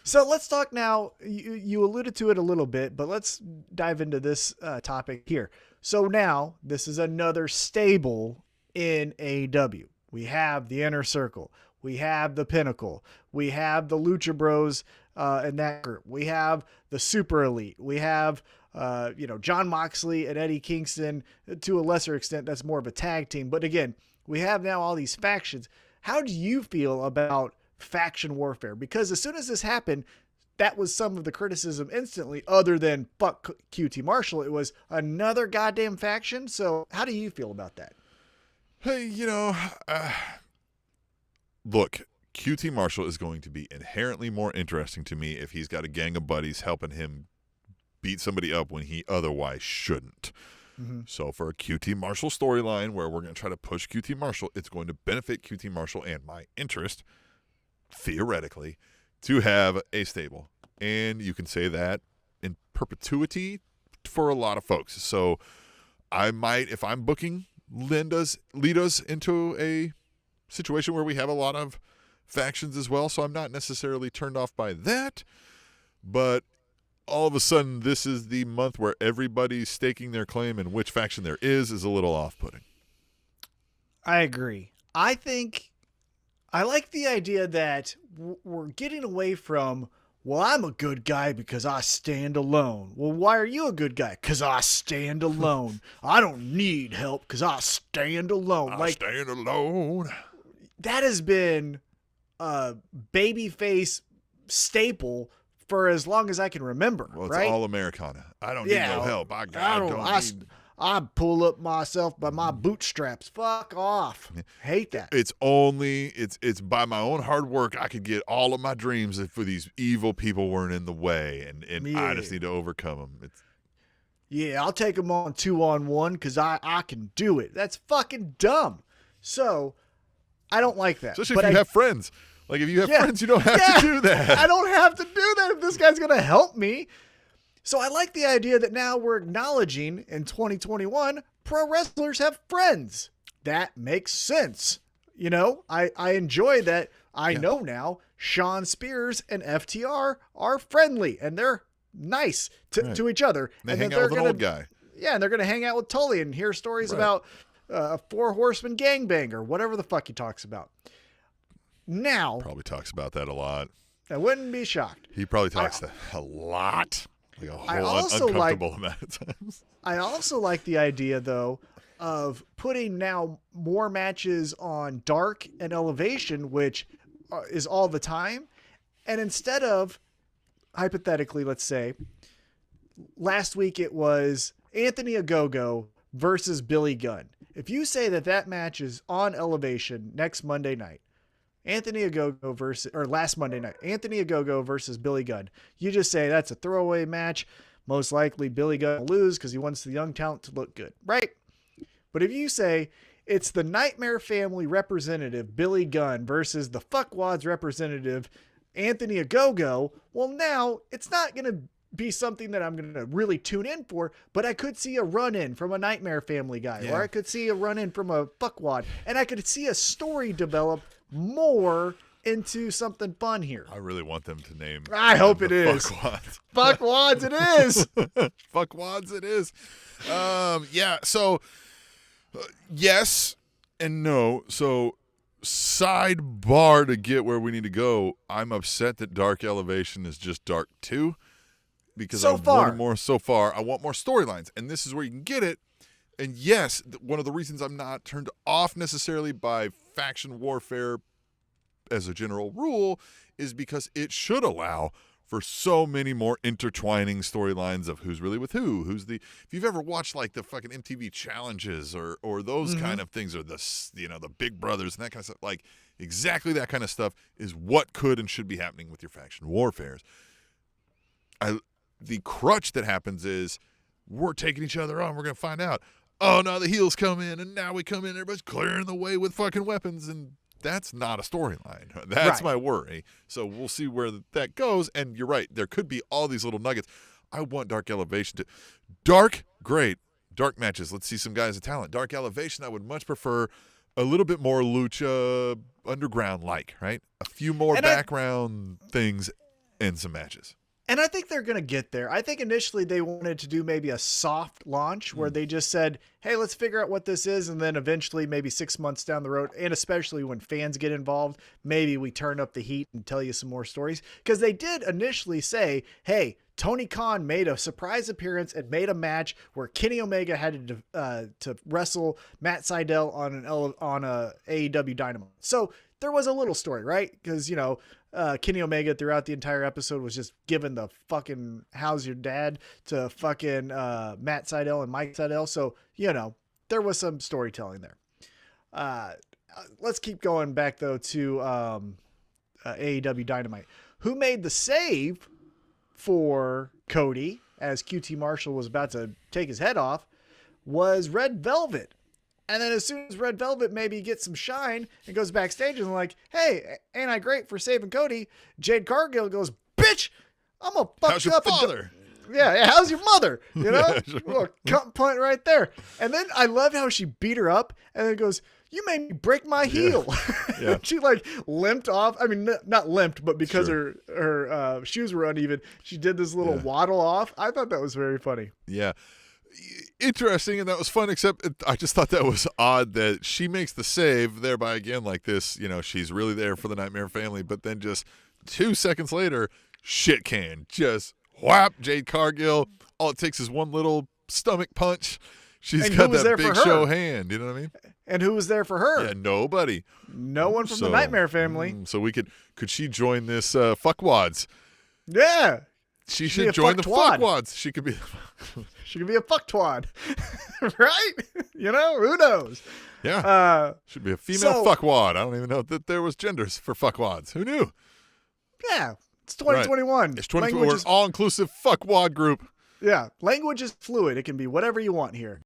So let's talk now. You alluded to it a little bit, but let's dive into this topic here. So now this is another stable in AEW. We have the Inner Circle. We have the Pinnacle. We have the Lucha Bros in that group. We have the Super Elite. We have John Moxley and Eddie Kingston. To a lesser extent, that's more of a tag team. But again, we have now all these factions. How do you feel about faction warfare? Because as soon as this happened, that was some of the criticism instantly, other than fuck QT Marshall. It was another goddamn faction. So how do you feel about that? Hey, look, QT Marshall is going to be inherently more interesting to me if he's got a gang of buddies helping him beat somebody up when he otherwise shouldn't. Mm-hmm. So for a QT Marshall storyline where we're going to try to push QT Marshall, it's going to benefit QT Marshall and my interest, theoretically, to have a stable. And you can say that in perpetuity for a lot of folks. So I might, if I'm booking, lead us into a situation where we have a lot of factions as well. So I'm not necessarily turned off by that. But all of a sudden, this is the month where everybody's staking their claim, and which faction there is a little off-putting. I agree. I think I like the idea that we're getting away from, well, I'm a good guy because I stand alone. Well, why are you a good guy? Because I stand alone. I don't need help because I stand alone. I stand alone. That has been a babyface staple for as long as I can remember. Well, it's right? all Americana. I don't need no help. I pull up myself by my bootstraps. Fuck off. Hate that. It's by my own hard work I could get all of my dreams if these evil people weren't in the way, and I just need to overcome them. I'll take them on 2-on-1 because I can do it. That's fucking dumb. So I don't like that. Especially if you have friends. Like, if you have friends, you don't have to do that. I don't have to do that if this guy's going to help me. So I like the idea that now we're acknowledging in 2021, pro wrestlers have friends. That makes sense. I enjoy that. I know now Sean Spears and FTR are friendly and they're nice to each other. They hang out with an old guy. Yeah, and they're going to hang out with Tully and hear stories about a 4 horseman gangbang or whatever the fuck he talks about. Now, probably talks about that a lot. I wouldn't be shocked. He probably talks that a lot. Like a whole uncomfortable amount of times. I also like the idea, though, of putting now more matches on Dark and Elevation, which is all the time. And instead of, hypothetically, let's say, last week it was Anthony Ogogo versus Billy Gunn. If you say that match is on Elevation next Monday night, last Monday night, Anthony Ogogo versus Billy Gunn. You just say that's a throwaway match. Most likely Billy Gunn will lose because he wants the young talent to look good, right? But if you say it's the Nightmare Family representative, Billy Gunn, versus the Fuckwads representative, Anthony Ogogo, well, now it's not going to be something that I'm going to really tune in for, but I could see a run-in from a Nightmare Family guy, or I could see a run-in from a Fuckwad, and I could see a story develop more into something fun here. I really want them to name. I hope it is. Fuckwads. Fuckwads it is. Fuckwads it is. So yes and no. So sidebar to get where we need to go. I'm upset that Dark Elevation is just Dark 2 because I want more storylines, and this is where you can get it. And yes, one of the reasons I'm not turned off necessarily by faction warfare as a general rule is because it should allow for so many more intertwining storylines of who's really with who, if you've ever watched like the fucking MTV challenges or those kind of things, or the Big Brothers and that kind of stuff, like exactly that kind of stuff is what could and should be happening with your faction warfares. The crutch that happens is we're taking each other on. We're going to find out. Oh, now the heels come in, and now we come in. Everybody's clearing the way with fucking weapons, and that's not a storyline. That's my worry. So we'll see where that goes. And you're right. There could be all these little nuggets. I want Dark Elevation to... Dark, great. Dark matches. Let's see some guys of talent. Dark Elevation, I would much prefer a little bit more Lucha Underground-like, right? A few more background things and some matches. And I think they're going to get there. I think initially they wanted to do maybe a soft launch where they just said, hey, let's figure out what this is. And then eventually, maybe 6 months down the road, and especially when fans get involved, maybe we turn up the heat and tell you some more stories. Because they did initially say, hey, Tony Khan made a surprise appearance and made a match where Kenny Omega had to wrestle Matt Sydal on a AEW Dynamite. So there was a little story, right? Because, you know, Kenny Omega throughout the entire episode was just giving the fucking how's your dad to fucking Matt Sydal and Mike Sydal. So, you know, there was some storytelling there. Let's keep going back, though, to AEW Dynamite. Who made the save for Cody as QT Marshall was about to take his head off was Red Velvet. And then as soon as Red Velvet maybe gets some shine and goes backstage and like, hey, ain't I great for saving Cody? Jade Cargill goes, bitch, I'm going to fuck How's you your up. father? Yeah, how's your mother? You know? Yeah, sure. Little cunt point right there. And then I love how she beat her up and then goes, you made me break my heel. Yeah. She like limped off. I mean, not limped, but because Sure. her shoes were uneven, she did this little waddle off. I thought that was very funny. Yeah. Interesting, and that was fun, except I just thought that was odd that she makes the save, thereby again, like this, you know, she's really there for the Nightmare family, but then just 2 seconds later, shit can. Just whap, Jade Cargill. All it takes is one little stomach punch. She's And got who was that there big for her? show hand, you know what I mean? And who was there for her? Yeah, nobody. No one from the Nightmare family. So could she join this fuckwads? Yeah. She be should a join the fucktwad. fuckwads. She could be. She could be a fucktwad. Right? You know, who knows? Yeah. Should be a female so- fuckwad. I don't even know that there was genders for fuckwads. Who knew? Yeah. It's 2021. It's 2020. Language We're an is, all-inclusive fuckwad group. yeah. Language is fluid. It can be whatever you want here.